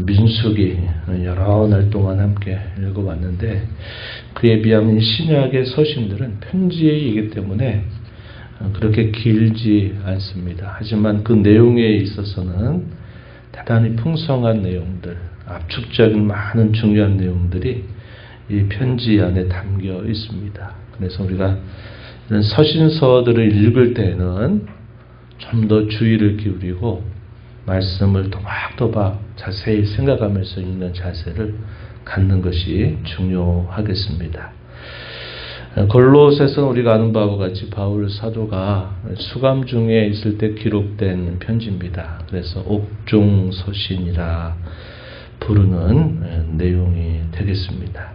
민수기 여러 날 동안 함께 읽어왔는데, 그에 비하면 신약의 서신들은 편지이기 때문에 그렇게 길지 않습니다. 하지만 그 내용에 있어서는 대단히 풍성한 내용들, 압축적인 많은 중요한 내용들이 이 편지 안에 담겨 있습니다. 그래서 우리가 이런 서신서들을 읽을 때는 좀 더 주의를 기울이고 말씀을 또박또박 자세히 생각하면서 읽는 자세를 갖는 것이 중요하겠습니다. 골로새서는 우리가 아는 바와 같이 바울 사도가 수감 중에 있을 때 기록된 편지입니다. 그래서 옥중 서신이라 부르는 내용이 되겠습니다.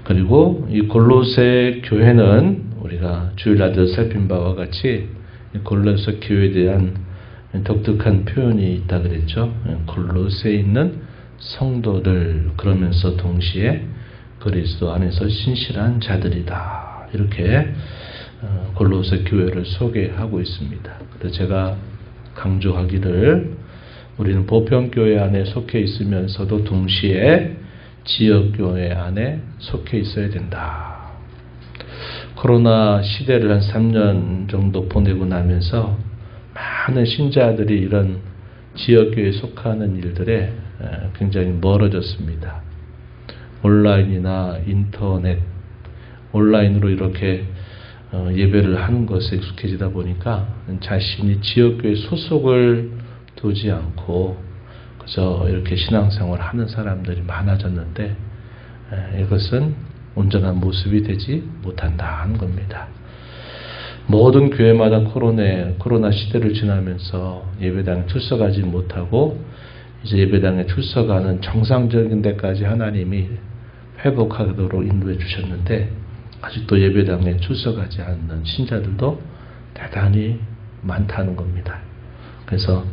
그리고 이 골로새 교회는 우리가 주일날도 살핀 바와 같이 골로새 교회에 대한 독특한 표현이 있다 그랬죠. 골로새에 있는 성도들, 그러면서 동시에 그리스도 안에서 신실한 자들이다, 이렇게 골로새 교회를 소개하고 있습니다. 그래서 제가 강조하기를, 우리는 보편교회 안에 속해 있으면서도 동시에 지역교회 안에 속해 있어야 된다. 코로나 시대를 한 3년 정도 보내고 나면서 많은 신자들이 이런 지역교회에 속하는 일들에 굉장히 멀어졌습니다. 온라인이나 인터넷, 온라인으로 이렇게 예배를 하는 것에 익숙해지다 보니까 자신이 지역교회 소속을 두지 않고 그저 이렇게 신앙생활을 하는 사람들이 많아졌는데, 이것은 온전한 모습이 되지 못한다는 겁니다. 모든 교회마다 코로나 시대를 지나면서 예배당에 출석하지 못하고 이제 예배당에 출석하는 정상적인 데까지 하나님이 회복하도록 인도해 주셨는데, 아직도 예배당에 출석하지 않는 신자들도 대단히 많다는 겁니다. 그래서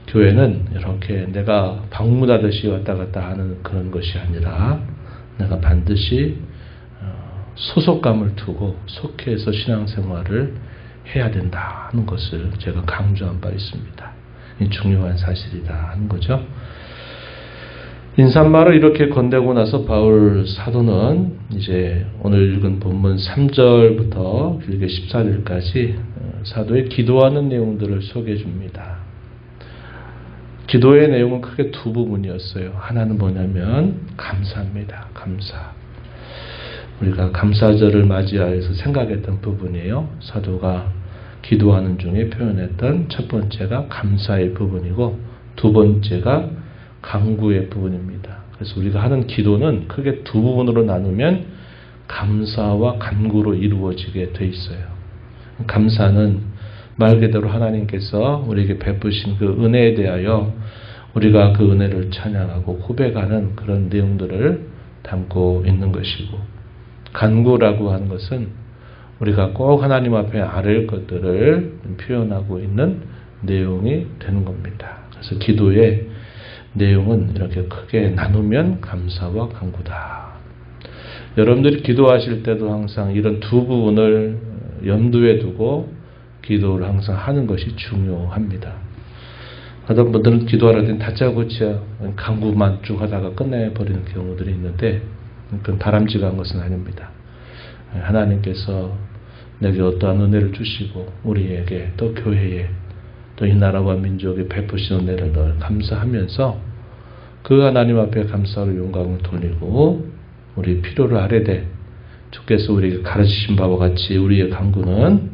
교회는 이렇게 내가 방문하듯이 왔다 갔다 하는 그런 것이 아니라 내가 반드시 소속감을 두고 속해서 신앙생활을 해야 된다는 것을 제가 강조한 바 있습니다. 이 중요한 사실이다 하는 거죠. 인사말을 이렇게 건네고 나서 바울 사도는 이제 오늘 읽은 본문 3절부터 길게 14절까지 사도의 기도하는 내용들을 소개해 줍니다. 기도의 내용은 크게 두 부분이었어요. 하나는 뭐냐면 감사입니다. 감사. 우리가 감사절을 맞이하여서 생각했던 부분이에요. 사도가 기도하는 중에 표현했던 첫 번째가 감사의 부분이고, 두 번째가 간구의 부분입니다. 그래서 우리가 하는 기도는 크게 두 부분으로 나누면 감사와 간구로 이루어지게 돼 있어요. 감사는 말 그대로 하나님께서 우리에게 베푸신 그 은혜에 대하여 우리가 그 은혜를 찬양하고 고백하는 그런 내용들을 담고 있는 것이고, 간구라고 하는 것은 우리가 꼭 하나님 앞에 아뢰을 것들을 표현하고 있는 내용이 되는 겁니다. 그래서 기도의 내용은 이렇게 크게 나누면 감사와 간구다. 여러분들이 기도하실 때도 항상 이런 두 부분을 염두에 두고 기도를 항상 하는 것이 중요합니다. 어떤 분들은 기도하러 땐 다짜고짜 간구만 쭉 하다가 끝내버리는 경우들이 있는데, 그건 바람직한 것은 아닙니다. 하나님께서 내게 어떠한 은혜를 주시고 우리에게 또 교회에 또 이 나라와 민족에 베푸신 은혜를 늘 감사하면서 그 하나님 앞에 감사로 영광을 돌리고 우리 필요를 아뢰되, 주께서 우리에게 가르치신 바와 같이 우리의 간구는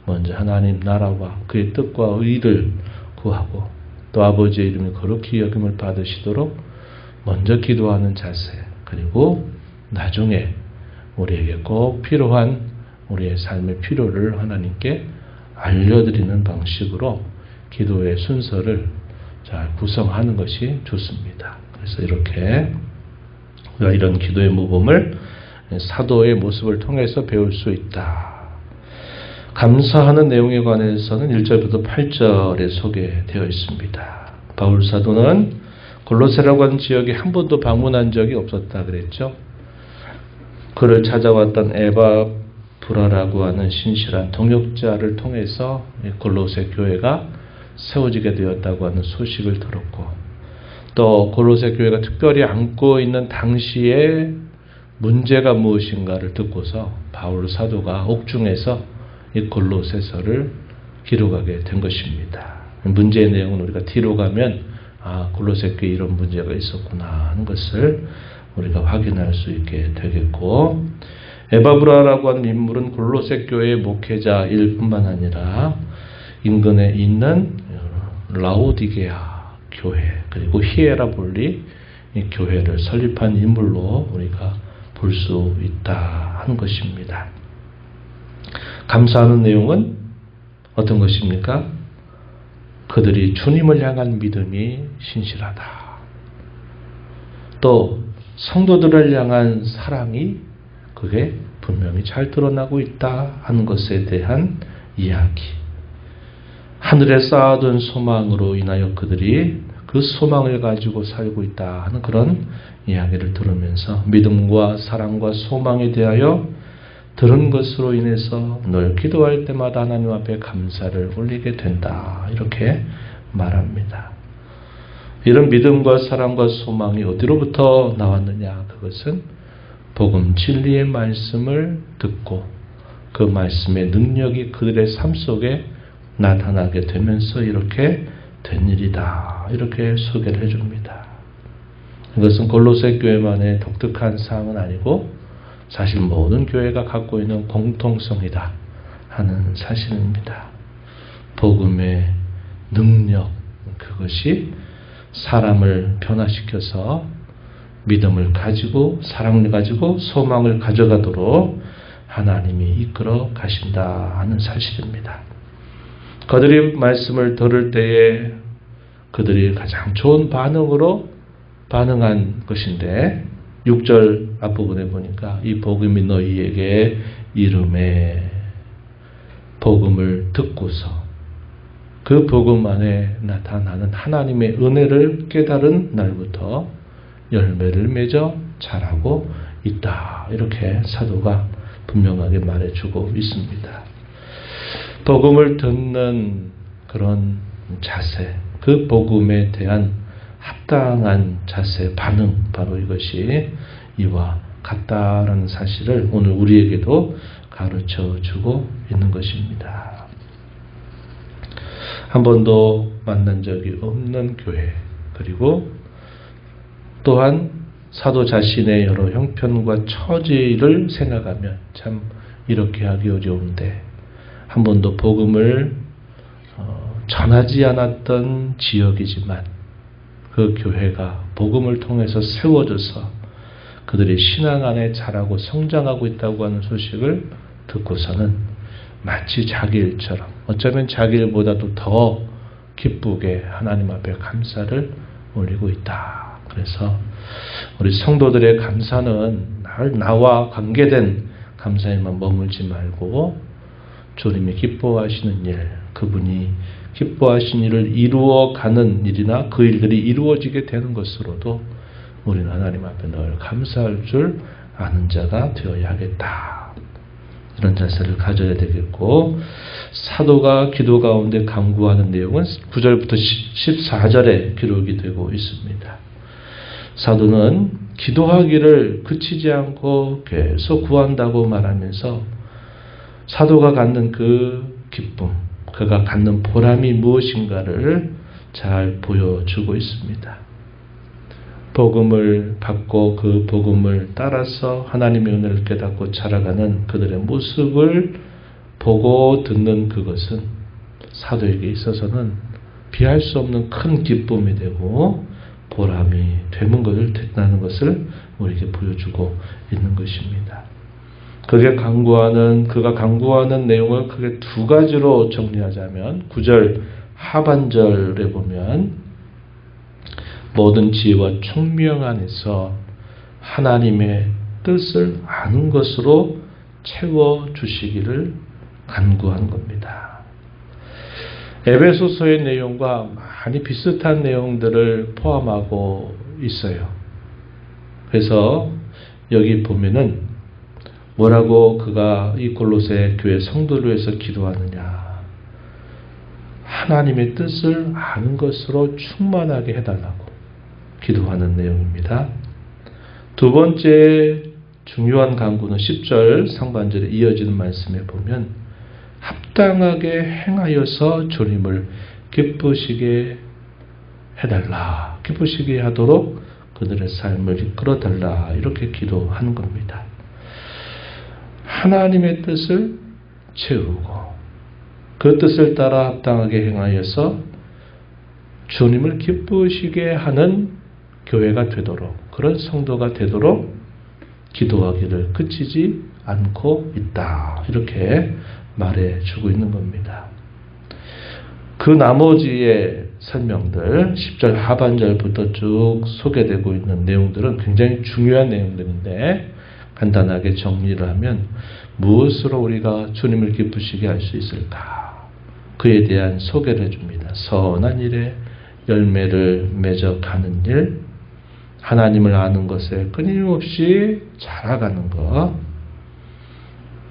먼저 하나님 나라와 그의 뜻과 의를 구하고 또 아버지의 이름이 거룩히 여김을 받으시도록 먼저 기도하는 자세, 그리고 나중에 우리에게 꼭 필요한 우리의 삶의 필요를 하나님께 알려드리는 방식으로 기도의 순서를 잘 구성하는 것이 좋습니다. 그래서 이렇게 우리가 이런 기도의 모범을 사도의 모습을 통해서 배울 수 있다. 감사하는 내용에 관해서는 1절부터 8절에 소개되어 있습니다. 바울 사도는 골로새라고 하는 지역에 한 번도 방문한 적이 없었다 그랬죠. 그를 찾아왔던 에바브라라고 하는 신실한 동역자를 통해서 골로새 교회가 세워지게 되었다고 하는 소식을 들었고, 또 골로새 교회가 특별히 안고 있는 당시의 문제가 무엇인가를 듣고서 바울 사도가 옥중에서 이 골로새서를 기록하게 된 것입니다. 문제의 내용은 우리가 뒤로 가면 골로새 교회에 이런 문제가 있었구나 하는 것을 우리가 확인할 수 있게 되겠고, 에바브라라고 하는 인물은 골로새 교회의 목회자일 뿐만 아니라 인근에 있는 라오디게아 교회 그리고 히에라볼리 교회를 설립한 인물로 우리가 볼 수 있다 하는 것입니다. 감사하는 내용은 어떤 것입니까? 그들이 주님을 향한 믿음이 신실하다. 또 성도들을 향한 사랑이 그게 분명히 잘 드러나고 있다 하는 것에 대한 이야기. 하늘에 쌓아둔 소망으로 인하여 그들이 그 소망을 가지고 살고 있다 하는 그런 이야기를 들으면서 믿음과 사랑과 소망에 대하여 들은 것으로 인해서 늘 기도할 때마다 하나님 앞에 감사를 올리게 된다. 이렇게 말합니다. 이런 믿음과 사랑과 소망이 어디로부터 나왔느냐? 그것은 복음 진리의 말씀을 듣고 그 말씀의 능력이 그들의 삶 속에 나타나게 되면서 이렇게 된 일이다. 이렇게 소개를 해줍니다. 이것은 골로새 교회만의 독특한 사항은 아니고 사실 모든 교회가 갖고 있는 공통성이다 하는 사실입니다. 복음의 능력, 그것이 사람을 변화시켜서 믿음을 가지고 사랑을 가지고 소망을 가져가도록 하나님이 이끌어 가신다 하는 사실입니다. 그들이 말씀을 들을 때에 그들이 가장 좋은 반응으로 반응한 것인데 6절 앞부분에 보니까 이 복음이 너희에게 이름에 복음을 듣고서 그 복음 안에 나타나는 하나님의 은혜를 깨달은 날부터 열매를 맺어 자라고 있다. 이렇게 사도가 분명하게 말해주고 있습니다. 복음을 듣는 그런 자세, 그 복음에 대한 합당한 자세, 반응, 바로 이것이 이와 같다라는 사실을 오늘 우리에게도 가르쳐 주고 있는 것입니다. 한 번도 만난 적이 없는 교회, 그리고 또한 사도 자신의 여러 형편과 처지를 생각하면 참 이렇게 하기 어려운데 한 번도 복음을 전하지 않았던 지역이지만 그 교회가 복음을 통해서 세워져서 그들의 신앙 안에 자라고 성장하고 있다고 하는 소식을 듣고서는 마치 자기 일처럼 어쩌면 자기 일보다도 더 기쁘게 하나님 앞에 감사를 올리고 있다. 그래서 우리 성도들의 감사는 나와 관계된 감사에만 머물지 말고 주님이 기뻐하시는 일, 그분이 기뻐하신 일을 이루어가는 일이나 그 일들이 이루어지게 되는 것으로도 우리는 하나님 앞에 늘 감사할 줄 아는 자가 되어야겠다. 이런 자세를 가져야 되겠고, 사도가 기도 가운데 간구하는 내용은 9절부터 14절에 기록이 되고 있습니다. 사도는 기도하기를 그치지 않고 계속 구한다고 말하면서 사도가 갖는 그 기쁨, 그가 갖는 보람이 무엇인가를 잘 보여주고 있습니다. 복음을 받고 그 복음을 따라서 하나님의 은혜를 깨닫고 자라가는 그들의 모습을 보고 듣는 그것은 사도에게 있어서는 비할 수 없는 큰 기쁨이 되고 보람이 되는 것을 우리에게 보여주고 있는 것입니다. 그가 강구하는 내용을 크게 두 가지로 정리하자면 9절 하반절에 보면 모든 지혜와 총명 안에서 하나님의 뜻을 아는 것으로 채워주시기를 간구한 겁니다. 에베소서의 내용과 많이 비슷한 내용들을 포함하고 있어요. 그래서 여기 보면은 뭐라고 그가 이 골로새 교회 성도를 위해서 기도하느냐. 하나님의 뜻을 아는 것으로 충만하게 해달라고. 기도하는 내용입니다. 두 번째 중요한 간구는 10절 상반절에 이어지는 말씀에 보면 합당하게 행하여서 주님을 기쁘시게 해달라. 기쁘시게 하도록 그들의 삶을 이끌어달라. 이렇게 기도하는 겁니다. 하나님의 뜻을 채우고 그 뜻을 따라 합당하게 행하여서 주님을 기쁘시게 하는 교회가 되도록, 그런 성도가 되도록 기도하기를 그치지 않고 있다. 이렇게 말해주고 있는 겁니다. 그 나머지의 설명들, 10절 하반절부터 쭉 소개되고 있는 내용들은 굉장히 중요한 내용들인데 간단하게 정리를 하면 무엇으로 우리가 주님을 기쁘시게 할 수 있을까? 그에 대한 소개를 해줍니다. 선한 일에 열매를 맺어가는 일, 하나님을 아는 것에 끊임없이 자라가는 것,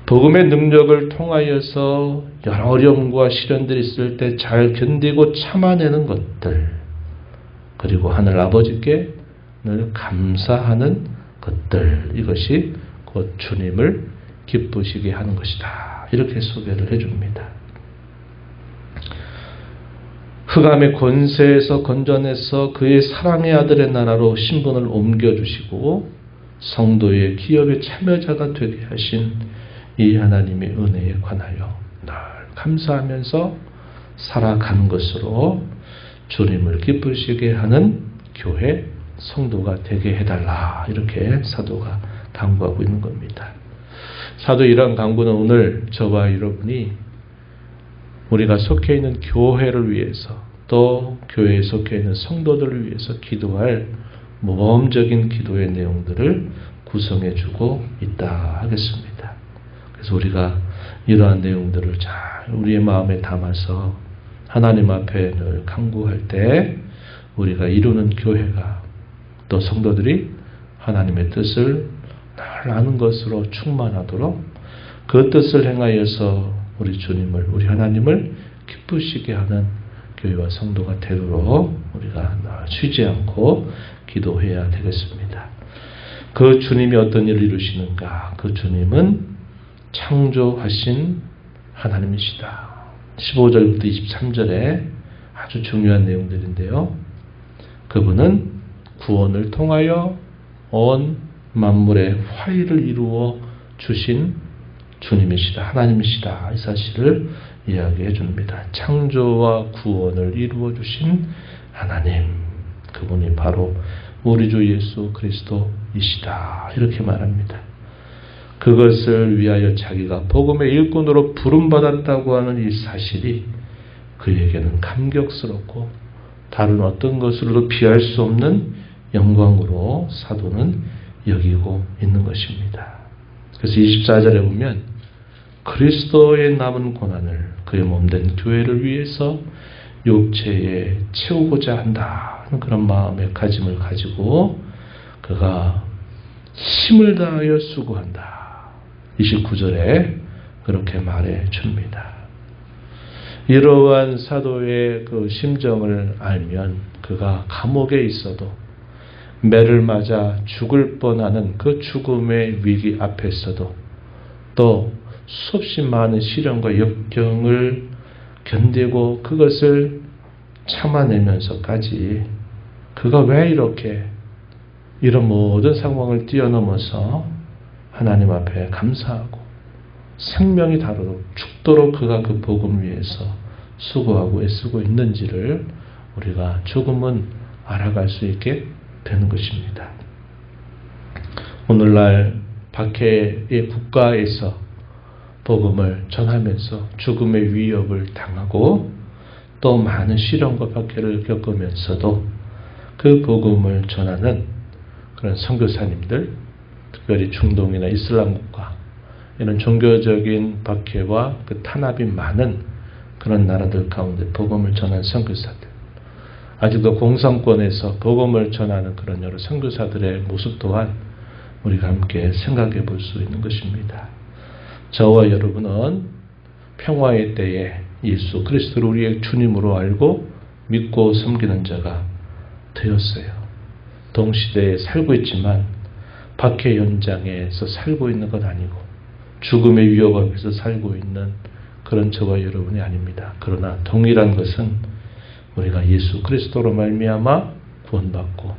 복음의 능력을 통하여서 여러 어려움과 시련들이 있을 때 잘 견디고 참아내는 것들, 그리고 하늘 아버지께 늘 감사하는 것들, 이것이 곧 주님을 기쁘시게 하는 것이다. 이렇게 소개를 해줍니다. 흑암의 권세에서 건져내서 그의 사랑의 아들의 나라로 신분을 옮겨주시고 성도의 기업의 참여자가 되게 하신 이 하나님의 은혜에 관하여 늘 감사하면서 살아가는 것으로 주님을 기쁘시게 하는 교회 성도가 되게 해달라. 이렇게 사도가 당부하고 있는 겁니다. 사도 이러한 강구는 오늘 저와 여러분이 우리가 속해 있는 교회를 위해서 또 교회에 속해 있는 성도들을 위해서 기도할 모범적인 기도의 내용들을 구성해주고 있다 하겠습니다. 그래서 우리가 이러한 내용들을 잘 우리의 마음에 담아서 하나님 앞에 늘 간구할 때 우리가 이루는 교회가 또 성도들이 하나님의 뜻을 늘 아는 것으로 충만하도록 그 뜻을 행하여서 우리 주님을, 우리 하나님을 기쁘시게 하는 교회와 성도가 되도록 우리가 쉬지 않고 기도해야 되겠습니다. 그 주님이 어떤 일을 이루시는가? 그 주님은 창조하신 하나님이시다. 15절부터 23절에 아주 중요한 내용들인데요. 그분은 구원을 통하여 온 만물의 화의를 이루어 주신 주님이시다. 하나님이시다. 이 사실을 이야기해 줍니다. 창조와 구원을 이루어 주신 하나님. 그분이 바로 우리 주 예수 그리스도이시다. 이렇게 말합니다. 그것을 위하여 자기가 복음의 일꾼으로 부름받았다고 하는 이 사실이 그에게는 감격스럽고 다른 어떤 것으로도 비할 수 없는 영광으로 사도는 여기고 있는 것입니다. 그래서 24절에 보면 그리스도의 남은 고난을 그의 몸된 교회를 위해서 육체에 채우고자 한다 하는 그런 마음의 가짐을 가지고 그가 힘을 다하여 수고한다. 29절에 그렇게 말해 줍니다. 이러한 사도의 그 심정을 알면 그가 감옥에 있어도 매를 맞아 죽을 뻔하는 그 죽음의 위기 앞에서도 또 수없이 많은 시련과 역경을 견디고 그것을 참아내면서까지 그가 왜 이렇게 이런 모든 상황을 뛰어넘어서 하나님 앞에 감사하고 생명이 다르도록 죽도록 그가 그 복음 위해서 수고하고 애쓰고 있는지를 우리가 조금은 알아갈 수 있게 되는 것입니다. 오늘날 박해의 국가에서 복음을 전하면서 죽음의 위협을 당하고 또 많은 시련과 박해를 겪으면서도 그 복음을 전하는 그런 선교사님들, 특별히 중동이나 이슬람 국가 이런 종교적인 박해와 그 탄압이 많은 그런 나라들 가운데 복음을 전한 선교사들, 아직도 공산권에서 복음을 전하는 그런 여러 선교사들의 모습 또한 우리가 함께 생각해 볼 수 있는 것입니다. 저와 여러분은 평화의 때에 예수 그리스도를 우리의 주님으로 알고 믿고 섬기는 자가 되었어요. 동시대에 살고 있지만 박해 현장에서 살고 있는 것 아니고 죽음의 위협 앞에서 살고 있는 그런 저와 여러분이 아닙니다. 그러나 동일한 것은 우리가 예수 그리스도로 말미암아 구원받고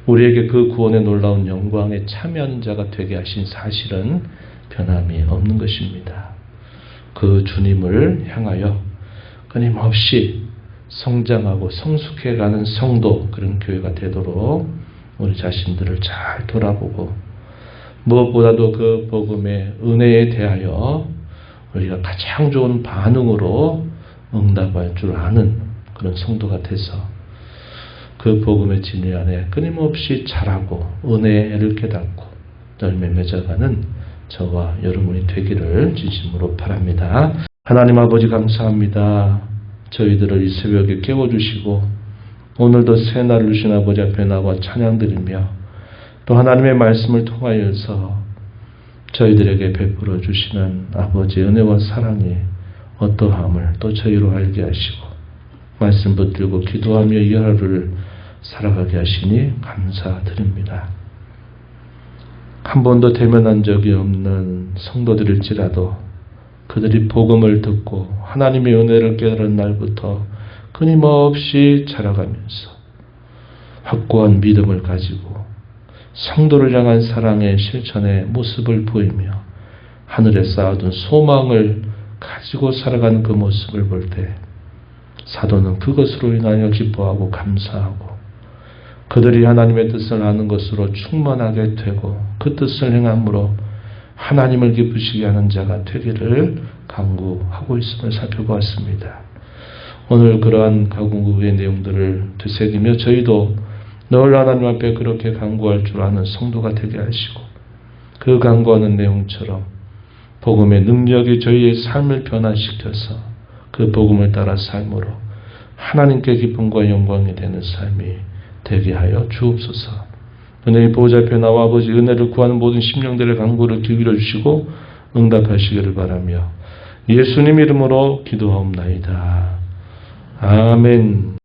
우리에게 그 구원의 놀라운 영광에 참여하는 자가 되게 하신 사실은 변함이 없는 것입니다. 그 주님을 향하여 끊임없이 성장하고 성숙해가는 성도, 그런 교회가 되도록 우리 자신들을 잘 돌아보고 무엇보다도 그 복음의 은혜에 대하여 우리가 가장 좋은 반응으로 응답할 줄 아는 그런 성도가 돼서 그 복음의 진리 안에 끊임없이 자라고 은혜를 깨닫고 열매 맺어가는 저와 여러분이 되기를 진심으로 바랍니다. 하나님 아버지 감사합니다. 저희들을 이 새벽에 깨워주시고 오늘도 새날을 주신 아버지 앞에 나와 찬양드리며 또 하나님의 말씀을 통하여서 저희들에게 베풀어 주시는 아버지의 은혜와 사랑이 어떠함을 또 저희로 알게 하시고 말씀 붙들고 기도하며 이 하루를 살아가게 하시니 감사드립니다. 한 번도 대면한 적이 없는 성도들일지라도 그들이 복음을 듣고 하나님의 은혜를 깨달은 날부터 끊임없이 자라가면서 확고한 믿음을 가지고 성도를 향한 사랑의 실천의 모습을 보이며 하늘에 쌓아둔 소망을 가지고 살아가는 그 모습을 볼 때 사도는 그것으로 인하여 기뻐하고 감사하고 그들이 하나님의 뜻을 아는 것으로 충만하게 되고 그 뜻을 행함으로 하나님을 기쁘시게 하는 자가 되기를 간구하고 있음을 살펴보았습니다. 오늘 그러한 간구의 내용들을 되새기며 저희도 늘 하나님 앞에 그렇게 간구할 줄 아는 성도가 되게 하시고 그 간구하는 내용처럼 복음의 능력이 저희의 삶을 변화시켜서 그 복음을 따라 삶으로 하나님께 기쁨과 영광이 되는 삶이 되게 하여 주옵소서. 은혜의 보호자 앞에 나와 아버지 은혜를 구하는 모든 심령들의 간구를 기울여 주시고 응답하시기를 바라며 예수님 이름으로 기도하옵나이다. 아멘.